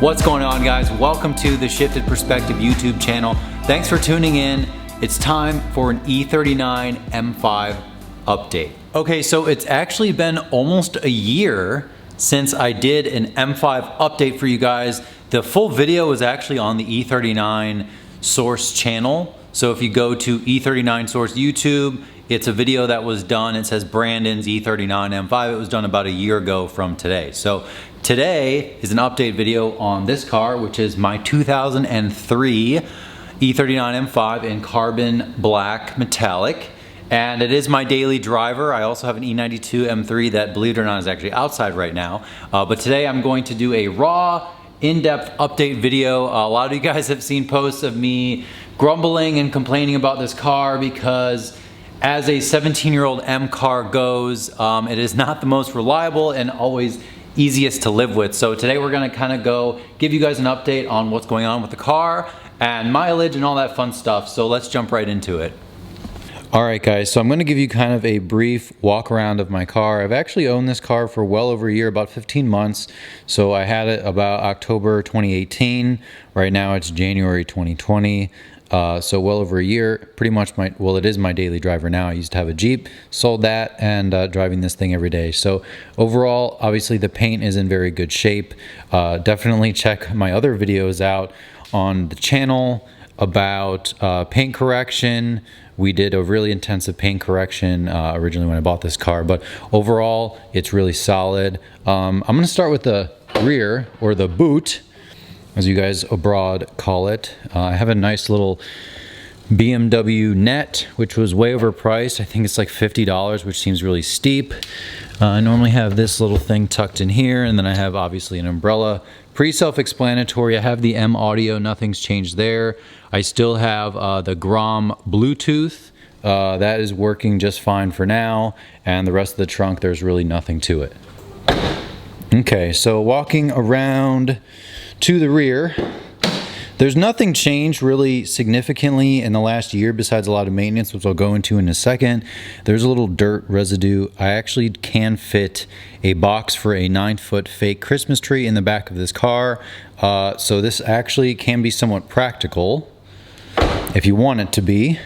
What's going on, guys? Welcome to the Shifted Perspective YouTube channel. Thanks for tuning in. It's time for an E39 M5 update. Okay, so it's actually been almost a year since I did an M5 update for you guys. The full video is actually on the E39 Source channel. So if you go to E39 Source YouTube, it's a video that was done. It says Brandon's E39 M5. It was done about a year ago from today. So today is an update video on this car, which is my 2003 E39 M5 in carbon black metallic. And it is my daily driver. I also have an E92 M3 that, believe it or not, is actually outside right now. But today I'm going to do a raw, in-depth update video. A lot of you guys have seen posts of me grumbling and complaining about this car because as a 17-year-old M car goes, it is not the most reliable and always easiest to live with. So today we're gonna kind of go give you guys an update on what's going on with the car and mileage and all that fun stuff. So let's jump right into it. All right, guys, so I'm gonna give you kind of a brief walk around of my car. I've actually owned this car for well over a year, about 15 months. So I had it about October 2018. Right now it's January 2020. So well over a year, pretty much it is my daily driver now. I used to have a Jeep, sold that, and driving this thing every day. So overall, obviously the paint is in very good shape. Definitely check my other videos out on the channel about paint correction. We did a really intensive paint correction originally when I bought this car, but overall it's really solid. I'm gonna start with the rear, or the boot, as you guys abroad call it. I have a nice little BMW net, which was way overpriced. I think it's like $50, which seems really steep. I normally have this little thing tucked in here, and then I have obviously an umbrella. Pretty self-explanatory. I have the M audio, nothing's changed there. I still have the Grom Bluetooth. That is working just fine for now, and the rest of the trunk, there's really nothing to it. Okay, so walking around to the rear, there's nothing changed really significantly in the last year besides a lot of maintenance, which I'll go into in a second. There's a little dirt residue. I actually can fit a box for a 9-foot fake Christmas tree in the back of this car. So this actually can be somewhat practical if you want it to be.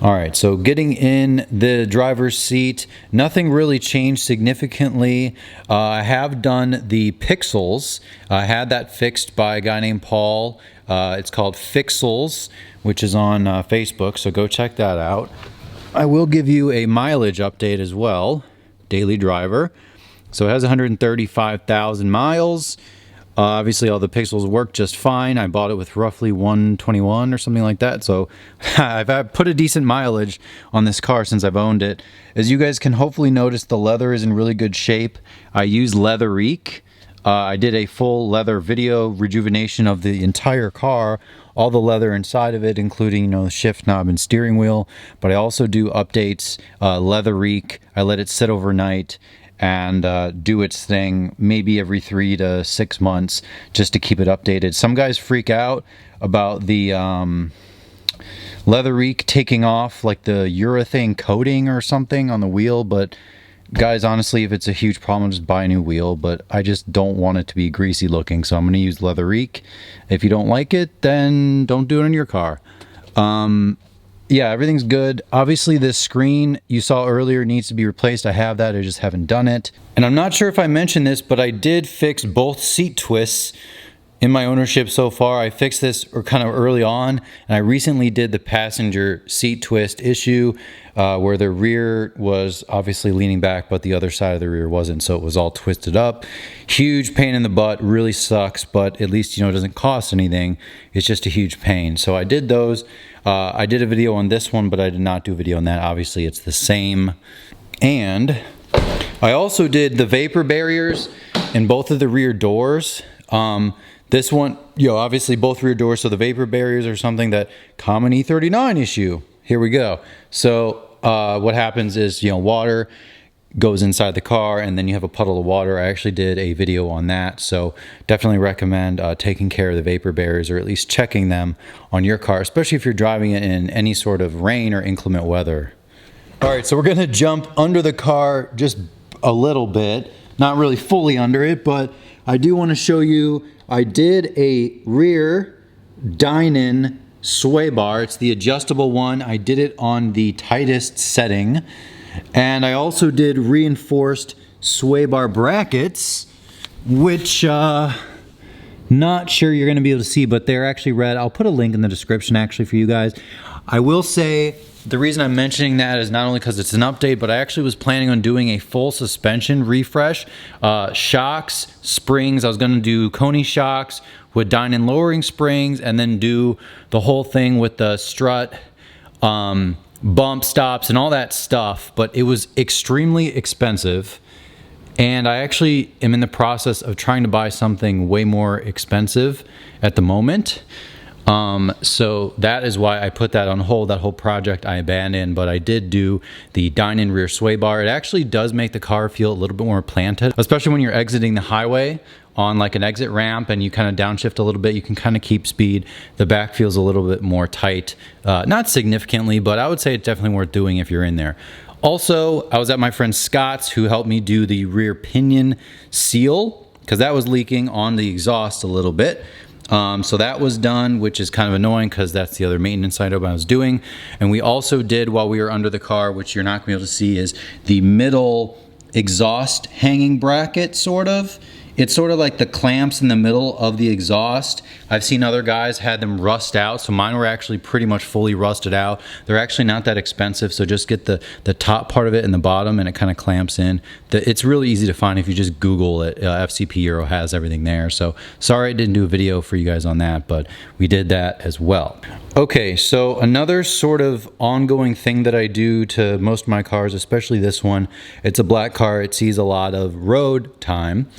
All right, so getting in the driver's seat, nothing really changed significantly. I have done the pixels. I had that fixed by a guy named Paul. It's called Fixels, which is on Facebook, so go check that out. I will give you a mileage update as well, daily driver. So it has 135,000 miles. Obviously all the pixels work just fine. I bought it with roughly 121 or something like that. So I've put a decent mileage on this car since I've owned it. As you guys can hopefully notice, the leather is in really good shape. I use Leatherique. I did a full leather video rejuvenation of the entire car, all the leather inside of it, including, the shift knob and steering wheel. But I also do updates, Leatherique. I let it sit overnight and do its thing maybe every 3 to 6 months just to keep it updated. Some guys freak out about the Leatherique taking off like the urethane coating or something on the wheel, but guys, honestly, if it's a huge problem, just buy a new wheel. But I just don't want it to be greasy looking, so I'm going to use Leatherique. If you don't like it, then don't do it on your car. Yeah, everything's good. Obviously, this screen you saw earlier needs to be replaced. I have that, I just haven't done it. And I'm not sure if I mentioned this, but I did fix both seat twists in my ownership so far. I fixed this kind of early on, and I recently did the passenger seat twist issue where the rear was obviously leaning back, but the other side of the rear wasn't, so it was all twisted up. Huge pain in the butt, really sucks, but at least, it doesn't cost anything. It's just a huge pain. So I did those. I did a video on this one, but I did not do a video on that. Obviously, it's the same. And I also did the vapor barriers in both of the rear doors. This one, obviously both rear doors, so the vapor barriers are something that common E39 issue. Here we go. So what happens is, water goes inside the car and then you have a puddle of water. I actually did a video on that, so definitely recommend taking care of the vapor barriers, or at least checking them on your car, especially if you're driving it in any sort of rain or inclement weather. All right, so we're gonna jump under the car just a little bit, not really fully under it, but I do want to show you, I did a rear dine-in sway bar. It's the adjustable one. I did it on the tightest setting. And I also did reinforced sway bar brackets, which not sure you're going to be able to see, but they're actually red. I'll put a link in the description actually for you guys. I will say the reason I'm mentioning that is not only because it's an update, but I actually was planning on doing a full suspension refresh. Shocks, springs, I was going to do Coney shocks with dine-in lowering springs, and then do the whole thing with the strut, bump stops and all that stuff, but it was extremely expensive. And I actually am in the process of trying to buy something way more expensive at the moment. So that is why I put that on hold. That whole project I abandoned, but I did do the dine-in rear sway bar. It actually does make the car feel a little bit more planted, especially when you're exiting the highway on like an exit ramp and you kind of downshift a little bit. You can kind of keep speed. The back feels a little bit more tight, not significantly, but I would say it's definitely worth doing if you're in there. Also, I was at my friend Scott's, who helped me do the rear pinion seal because that was leaking on the exhaust a little bit. So that was done, which is kind of annoying because that's the other maintenance item I was doing. And we also did, while we were under the car, which you're not gonna be able to see, is the middle exhaust hanging bracket, sort of. It's sort of like the clamps in the middle of the exhaust. I've seen other guys had them rust out, so mine were actually pretty much fully rusted out. They're actually not that expensive, so just get the top part of it and the bottom, and it kind of clamps in. It's really easy to find if you just Google it. FCP Euro has everything there. So sorry I didn't do a video for you guys on that, but we did that as well. Okay, so another sort of ongoing thing that I do to most of my cars, especially this one, it's a black car, it sees a lot of road time,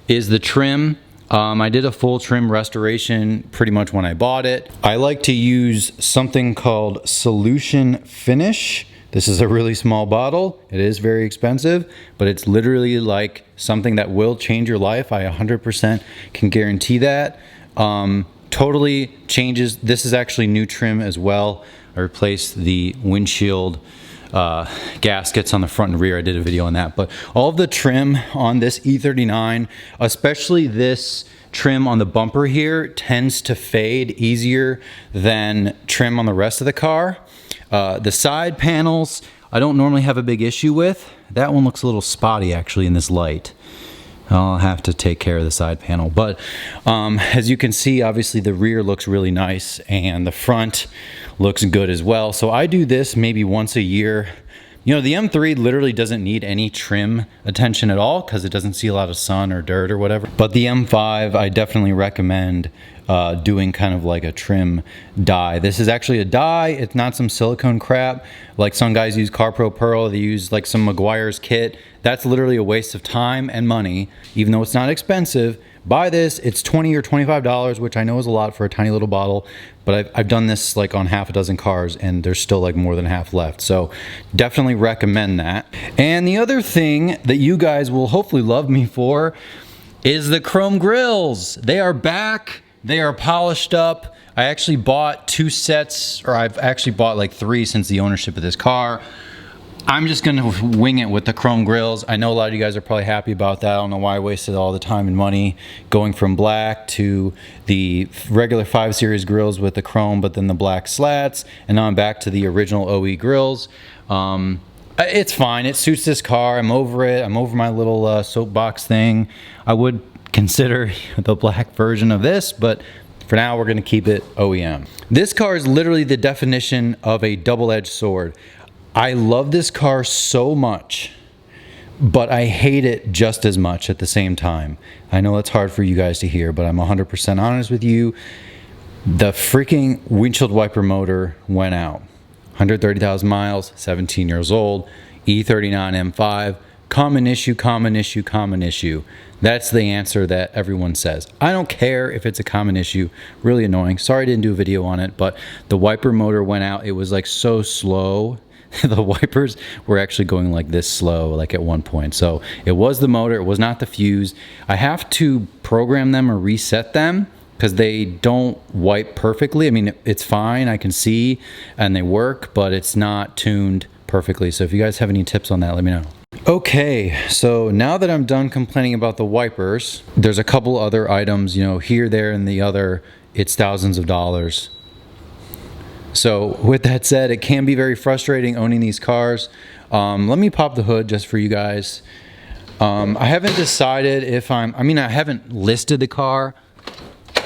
is the trim. I did a full trim restoration pretty much when I bought it. I like to use something called Solution Finish. This is a really small bottle. It is very expensive, but it's literally like something that will change your life. I 100% can guarantee that. Totally changes. This is actually new trim as well. I replaced the windshield gaskets on the front and rear. I did a video on that, but all of the trim on this E39, especially this trim on the bumper here, tends to fade easier than trim on the rest of the car. The side panels I don't normally have a big issue with. That one looks a little spotty actually in this light. I'll have to take care of the side panel, but as you can see, obviously the rear looks really nice and the front looks good as well. So I do this maybe once a year. You know, the M3 literally doesn't need any trim attention at all because it doesn't see a lot of sun or dirt or whatever. But the M5, I definitely recommend doing kind of like a trim dye. This is actually a dye. It's not some silicone crap. Like some guys use CarPro Pearl, they use like some Meguiar's kit. That's literally a waste of time and money, even though it's not expensive. Buy this, it's $20 or $25, which I know is a lot for a tiny little bottle, but I've done this like on half a dozen cars and there's still like more than half left. So definitely recommend that. And the other thing that you guys will hopefully love me for is the chrome grills. They are back, they are polished up. I actually bought 2 sets, or I've actually bought like 3 since the ownership of this car. I'm just gonna wing it with the chrome grills. I know a lot of you guys are probably happy about that. I don't know why I wasted all the time and money going from black to the regular 5 Series grills with the chrome, but then the black slats, and now I'm back to the original OE grills. It's fine, it suits this car. I'm over it. I'm over my little soapbox thing. I would consider the black version of this, but for now we're gonna keep it OEM. This car is literally the definition of a double-edged sword. I love this car so much, but I hate it just as much at the same time. I know it's hard for you guys to hear, but I'm 100% honest with you. The freaking windshield wiper motor went out. 130,000 miles, 17 years old, E39 M5, common issue, common issue, common issue. That's the answer that everyone says. I don't care if it's a common issue, really annoying. Sorry I didn't do a video on it, but the wiper motor went out. It was like so slow. The wipers were actually going like this slow, like at one point. So it was the motor, it was not the fuse. I have to program them or reset them because they don't wipe perfectly. I mean, it's fine, I can see, and they work, but it's not tuned perfectly. So if you guys have any tips on that, let me know. Okay, so now that I'm done complaining about the wipers, there's a couple other items, you know, here, there, and the other. It's thousands of dollars. So with that said, it can be very frustrating owning these cars. Let me pop the hood just for you guys. I haven't decided if I haven't listed the car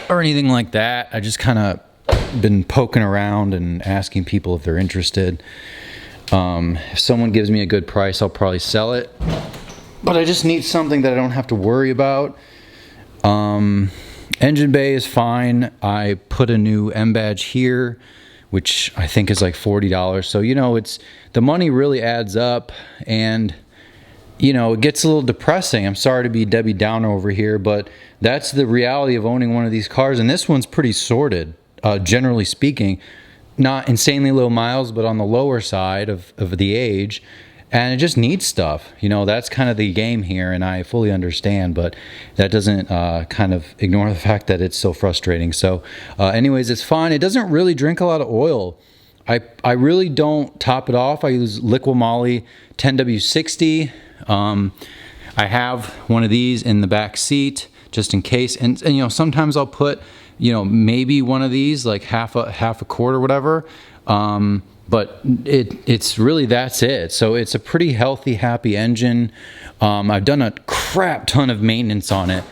or anything like that. I just kind of been poking around and asking people if they're interested. If someone gives me a good price, I'll probably sell it. But I just need something that I don't have to worry about. Engine bay is fine. I put a new M badge here, which I think is like $40. So, you know, the money really adds up, and, you know, it gets a little depressing. I'm sorry to be Debbie Downer over here, but that's the reality of owning one of these cars. And this one's pretty sorted, generally speaking. Not insanely low miles, but on the lower side of the age, and it just needs stuff. You know, that's kind of the game here, and I fully understand, but that doesn't kind of ignore the fact that it's so frustrating. So anyways, it's fine. It doesn't really drink a lot of oil. I really don't top it off. I use Liqui-Moly 10W60. I have one of these in the back seat just in case, and you know, sometimes I'll put, you know, maybe one of these, like half a quart or whatever, but it's really, that's it. So it's a pretty healthy, happy engine. I've done a crap ton of maintenance on it,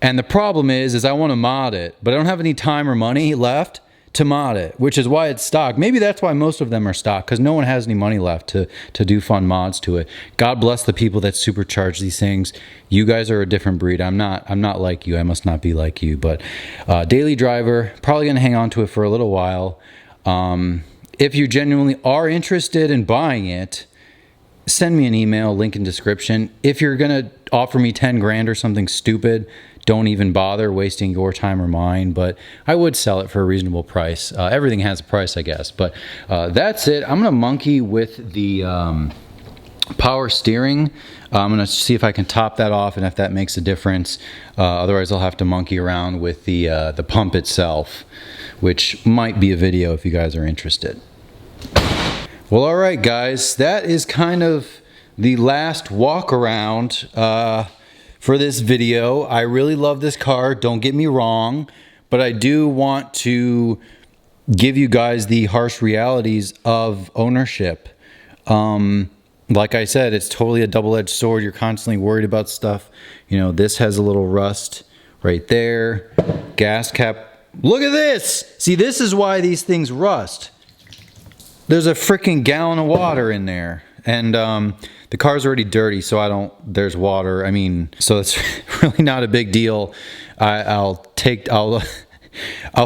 and the problem is I want to mod it, but I don't have any time or money left to mod it, which is why it's stock. Maybe that's why most of them are stock, because no one has any money left to do fun mods to it. God bless the people that supercharge these things. You guys are a different breed. I'm not like you. I must not be like you. But daily driver, probably gonna hang on to it for a little while. If you genuinely are interested in buying it, send me an email, link in description. If you're gonna offer me 10 grand or something stupid, don't even bother wasting your time or mine, but I would sell it for a reasonable price. Everything has a price, I guess, but that's it. I'm gonna monkey with the power steering. I'm gonna see if I can top that off and if that makes a difference. Otherwise, I'll have to monkey around with the pump itself, which might be a video if you guys are interested. Well, all right, guys, that is kind of the last walk around for this video. I really love this car, don't get me wrong, but I do want to give you guys the harsh realities of ownership. Like I said, it's totally a double-edged sword. You're constantly worried about stuff. You know, this has a little rust right there. Gas cap. Look at this! See, this is why these things rust. There's a freaking gallon of water in there. And the car's already dirty, so there's water. I mean, so it's really not a big deal. I'll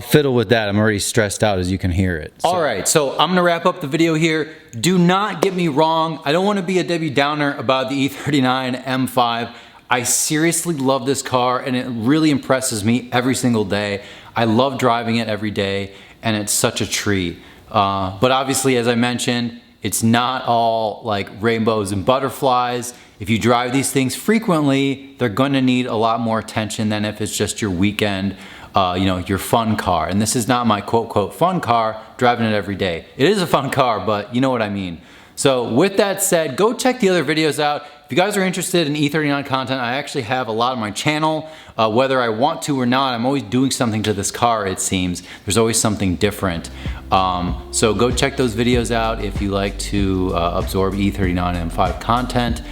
fiddle with that. I'm already stressed out, as you can hear it. So. All right, so I'm gonna wrap up the video here. Do not get me wrong. I don't wanna be a Debbie Downer about the E39 M5. I seriously love this car, and it really impresses me every single day. I love driving it every day, and it's such a treat. But obviously, as I mentioned, it's not all like rainbows and butterflies. If you drive these things frequently, they're gonna need a lot more attention than if it's just your weekend, you know, your fun car. And this is not my quote fun car, driving it every day. It is a fun car, but you know what I mean. So with that said, go check the other videos out. If you guys are interested in E39 content, I actually have a lot on my channel. Whether I want to or not, I'm always doing something to this car, it seems. There's always something different. So go check those videos out if you like to absorb E39 M5 content.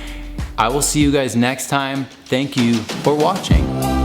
I will see you guys next time. Thank you for watching.